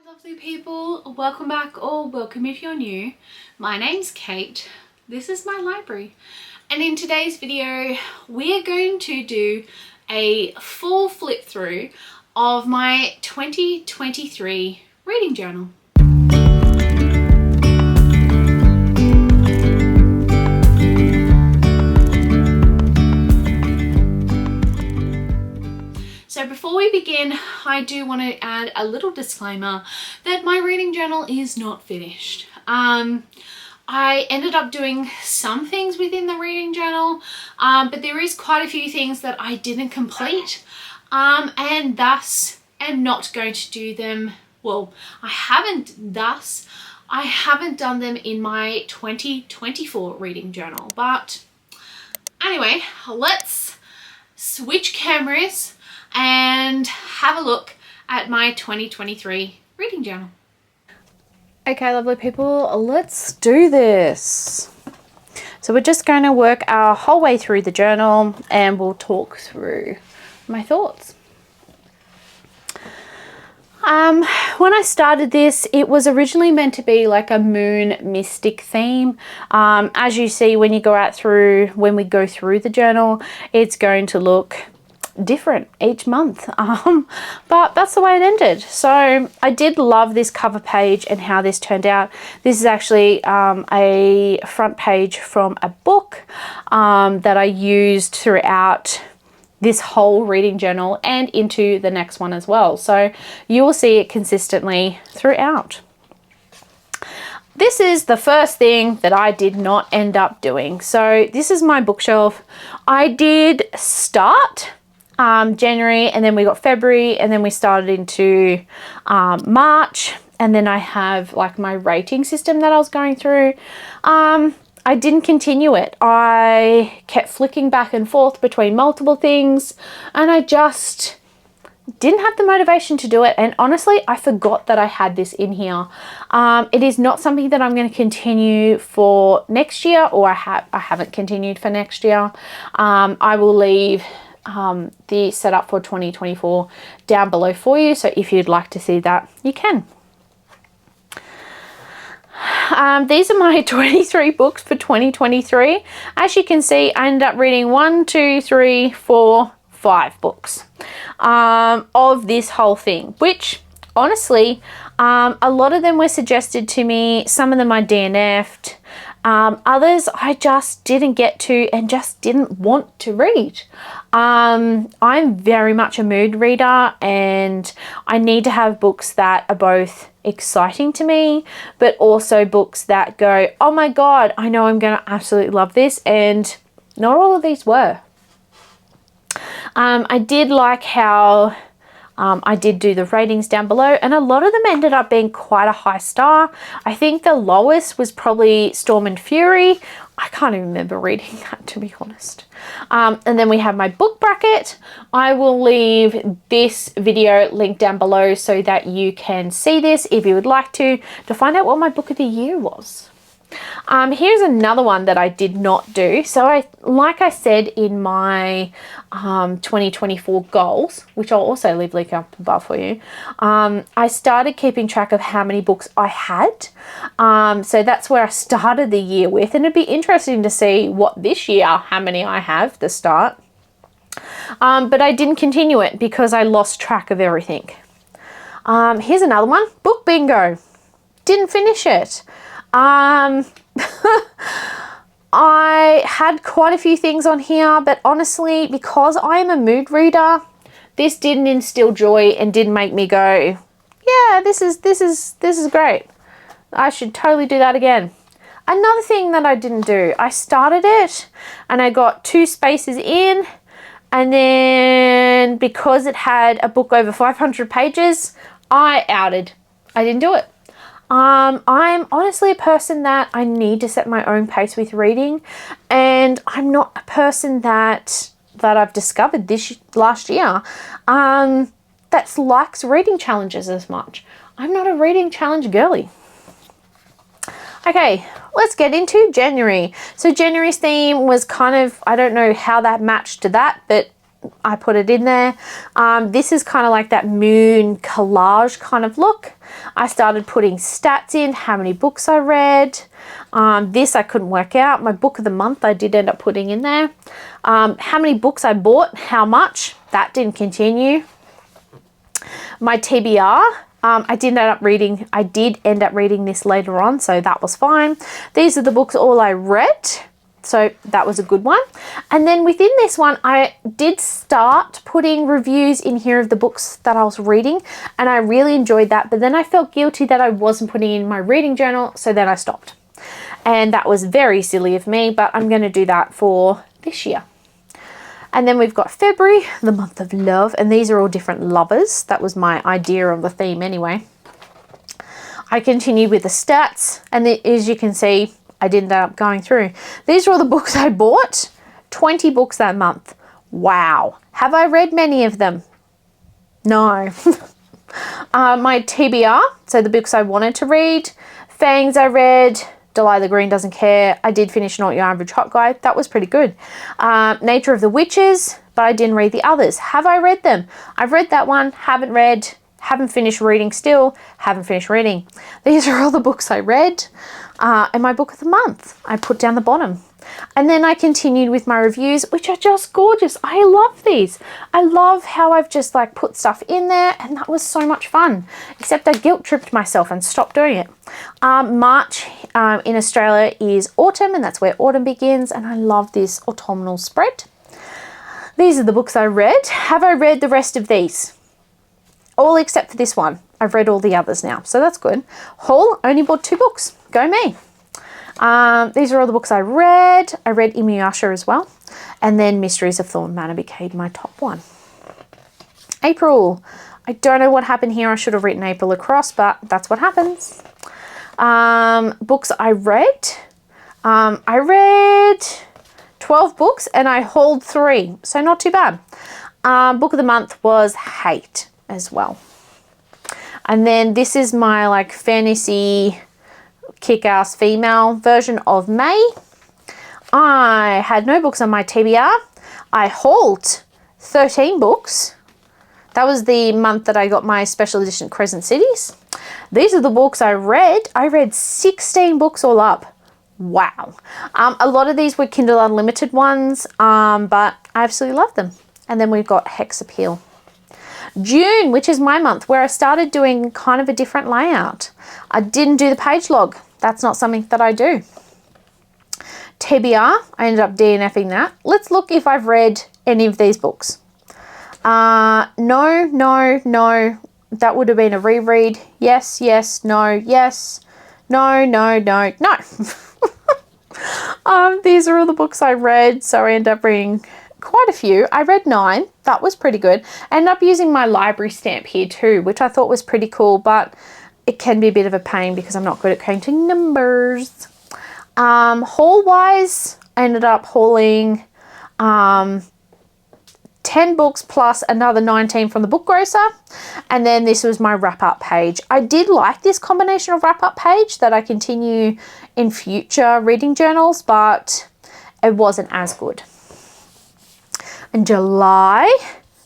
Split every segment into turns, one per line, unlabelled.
Lovely people, welcome back or welcome if you're new. My name's Kate, this is my library, and in today's video we're going to do a full flip through of my 2023 reading journal. So before we begin, I do want to add a little disclaimer that my reading journal is not finished. I ended up doing some things within the reading journal, but there is quite a few things that I didn't complete, and thus am not going to do them. Well, I haven't done them in my 2024 reading journal. But anyway, let's switch cameras and have a look at my 2023 reading journal. Okay, lovely people, let's do this. So we're just going to work our whole way through the journal and we'll talk through my thoughts. When I started this, it was originally meant to be like a moon mystic theme. As you see when we go through the journal, it's going to look different each month, but that's the way it ended. So I did love this cover page and how this turned out. This is actually a front page from a book that I used throughout this whole reading journal and into the next one as well, so you will see it consistently throughout. This is the first thing that I did not end up doing. So this is my bookshelf. I did start January, and then we got February, and then we started into March, and then I have like my rating system that I was going through. I didn't continue it. I kept flicking back and forth between multiple things, and I just didn't have the motivation to do it. And honestly, I forgot that I had this in here. It is not something that I'm going to continue for next year, or I haven't continued for next year. I will leave the setup for 2024 down below for you, so if you'd like to see that, you can. These are my 23 books for 2023. As you can see, I ended up reading 5 books of this whole thing, which honestly, a lot of them were suggested to me. Some of them I DNF'd. Others I just didn't get to and just didn't want to read. I'm very much a mood reader, and I need to have books that are both exciting to me, but also books that go, oh my God, I know I'm going to absolutely love this, and not all of these were. I did like how I did do the ratings down below, and a lot of them ended up being quite a high star. I think the lowest was probably Storm and Fury. I can't even remember reading that, to be honest. And then we have my book bracket. I will leave this video linked down below so that you can see this if you would like to find out what my book of the year was. Here's another one that I did not do. So like I said in my 2024 goals, which I'll also leave link up above for you, I started keeping track of how many books I had. So that's where I started the year with, and it'd be interesting to see what this year, how many I have to start. But I didn't continue it because I lost track of everything. Here's another one, Book Bingo. Didn't finish it. I had quite a few things on here, but honestly, because I am a mood reader, this didn't instill joy and didn't make me go, yeah, this is great. I should totally do that again. Another thing that I didn't do, I started it and I got 2 spaces in, and then because it had a book over 500 pages, I outed. I didn't do it. I'm honestly a person that I need to set my own pace with reading, and I'm not a person that I've discovered last year that likes reading challenges as much. I'm not a reading challenge girly. Okay, let's get into January. So January's theme was kind of, I don't know how that matched to that, but I put it in there. This is kind of like that moon collage kind of look. I started putting stats in, how many books I read. This I couldn't work out. My book of the month I did end up putting in there. How many books I bought, how much, that didn't continue. My TBR, I did end up reading this later on, so that was fine. These are the books all I read, so that was a good one. And then within this one, I did start putting reviews in here of the books that I was reading, and I really enjoyed that, but then I felt guilty that I wasn't putting in my reading journal, so then I stopped. And that was very silly of me, but I'm going to do that for this year. And then we've got February, the month of love, and these are all different lovers. That was my idea of the theme anyway. I continued with the stats, and as you can see, I did end up going through. These are all the books I bought, 20 books that month. Wow. Have I read many of them? No. My TBR, so the books I wanted to read. Fangs I read. Delilah Green Doesn't Care. I did finish Not Your Average Hot Guy. That was pretty good. Nature of the Witches, but I didn't read the others. Have I read them? I've read that one, haven't read, haven't finished reading still, haven't finished reading. These are all the books I read. And my book of the month, I put down the bottom. And then I continued with my reviews, which are just gorgeous. I love these. I love how I've just like put stuff in there, and that was so much fun. Except I guilt tripped myself and stopped doing it. March in Australia is autumn, and that's where autumn begins, and I love this autumnal spread. These are the books I read. Have I read the rest of these? All except for this one. I've read all the others now, so that's good. Haul, only bought 2 books. Go me. These are all the books I read. I read Inuyasha as well. And then Mysteries of Thorn Manor became my top one. April. I don't know what happened here. I should have written April across, but that's what happens. Books I read. I read 12 books and I hauled 3, so not too bad. Book of the month was Hate as well. And then this is my like fantasy kick-ass female version of May. I had no books on my TBR. I hauled 13 books. That was the month that I got my special edition Crescent Cities. These are the books I read. I read 16 books all up. Wow. A lot of these were Kindle Unlimited ones, but I absolutely love them. And then we've got Hex Appeal. June, which is my month, where I started doing kind of a different layout. I didn't do the page log. That's not something that I do. TBR, I ended up DNFing that. Let's look if I've read any of these books. No. That would have been a reread. Yes, no, yes. No. These are all the books I read, so I ended up reading quite a few. I read 9. That was pretty good. I ended up using my library stamp here too, which I thought was pretty cool, but it can be a bit of a pain because I'm not good at counting numbers. Haul-wise, I ended up hauling 10 books plus another 19 from the Book Grocer. And then this was my wrap-up page. I did like this combination of wrap-up page that I continue in future reading journals, but it wasn't as good. In July,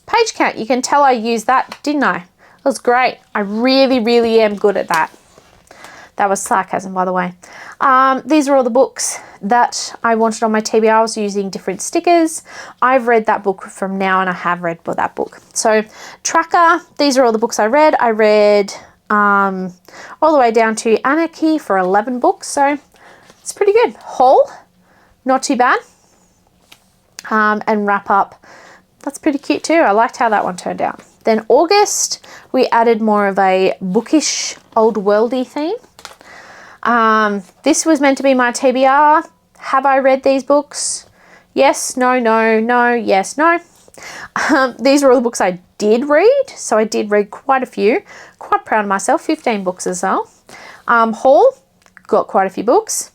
page count. You can tell I used that, didn't I? It was great. I really am good at that. That was sarcasm, by the way. These are all the books that I wanted on my TBR. I was using different stickers. I've read that book from now, and I have read that book. So tracker, these are all the books I read. I read all the way down to Anarchy for 11 books. So it's pretty good. Haul, not too bad. And wrap up, that's pretty cute too. I liked how that one turned out. Then August, we added more of a bookish, old worldy theme. This was meant to be my TBR. Have I read these books? Yes, no, yes, no. These are all the books I did read. So I did read quite a few. Quite proud of myself, 15 books as well. Haul, got quite a few books.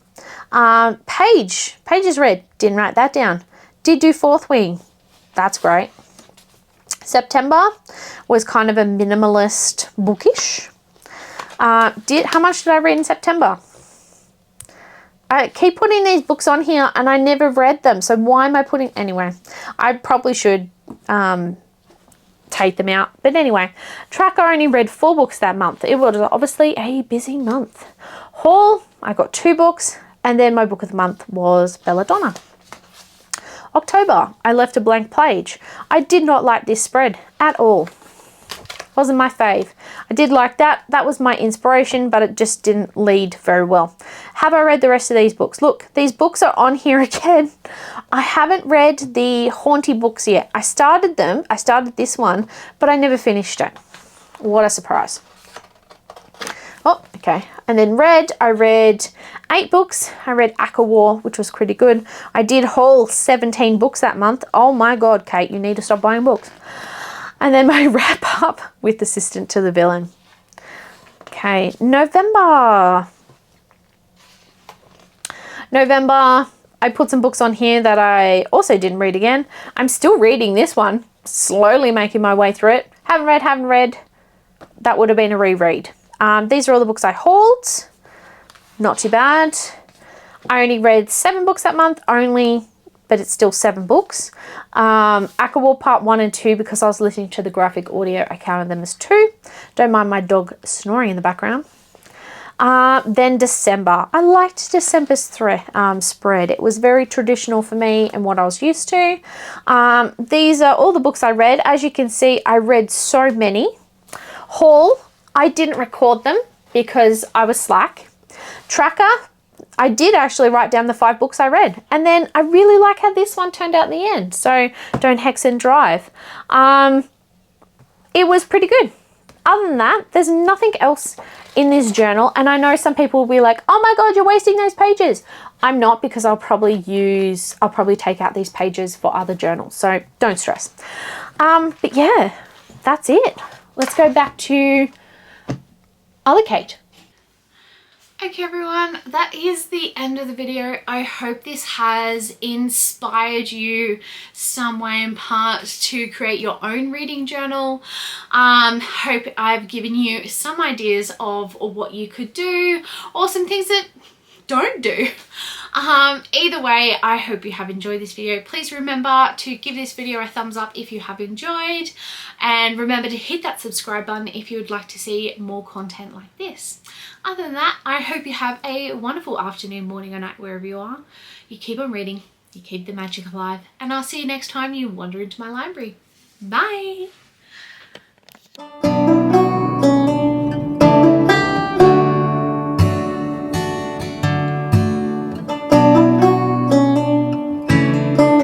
Pages read, didn't write that down. Did do Fourth Wing. That's great. September was kind of a minimalist bookish. How much did I read in September? I keep putting these books on here and I never read them. So why am I putting... Anyway, I probably should take them out. But anyway, Tracker only read 4 books that month. It was obviously a busy month. Haul, I got 2 books, and then my book of the month was Belladonna. October, I left a blank page. I did not like this spread at all. Wasn't my fave. I did like that. That was my inspiration, but it just didn't lead very well. Have I read the rest of these books? Look, these books are on here again. I haven't read the Haunty books yet. I started them. I started this one, but I never finished it. What a surprise. Oh, okay. And then I read 8 books. I read ACOWAR, which was pretty good. I did haul 17 books that month. Oh my God, Kate, you need to stop buying books. And then my wrap up with Assistant to the Villain. Okay, November, I put some books on here that I also didn't read again. I'm still reading this one, slowly making my way through it. Haven't read. That would have been a reread. These are all the books I hauled. Not too bad. I only read 7 books that month, but it's still 7 books. ACOWAR Part 1 and 2, because I was listening to the graphic audio, I counted them as 2. Don't mind my dog snoring in the background. Then December. I liked December's spread. It was very traditional for me and what I was used to. These are all the books I read. As you can see, I read so many. Haul, I didn't record them because I was slack. Tracker, I did actually write down the 5 books I read. And then I really like how this one turned out in the end. So Don't Hex and Drive. It was pretty good. Other than that, there's nothing else in this journal. And I know some people will be like, oh my God, you're wasting those pages. I'm not, because I'll probably take out these pages for other journals. So don't stress. But yeah, that's it. Let's go back to other Kate. Okay everyone, that is the end of the video. I hope this has inspired you some way in part to create your own reading journal. Hope I've given you some ideas of what you could do, or some things that don't do. Either way, I hope you have enjoyed this video. Please remember to give this video a thumbs up if you have enjoyed, and remember to hit that subscribe button if you would like to see more content like this. Other than that, I hope you have a wonderful afternoon, morning or night, wherever you are. You keep on reading, you keep the magic alive, and I'll see you next time you wander into my library. Bye!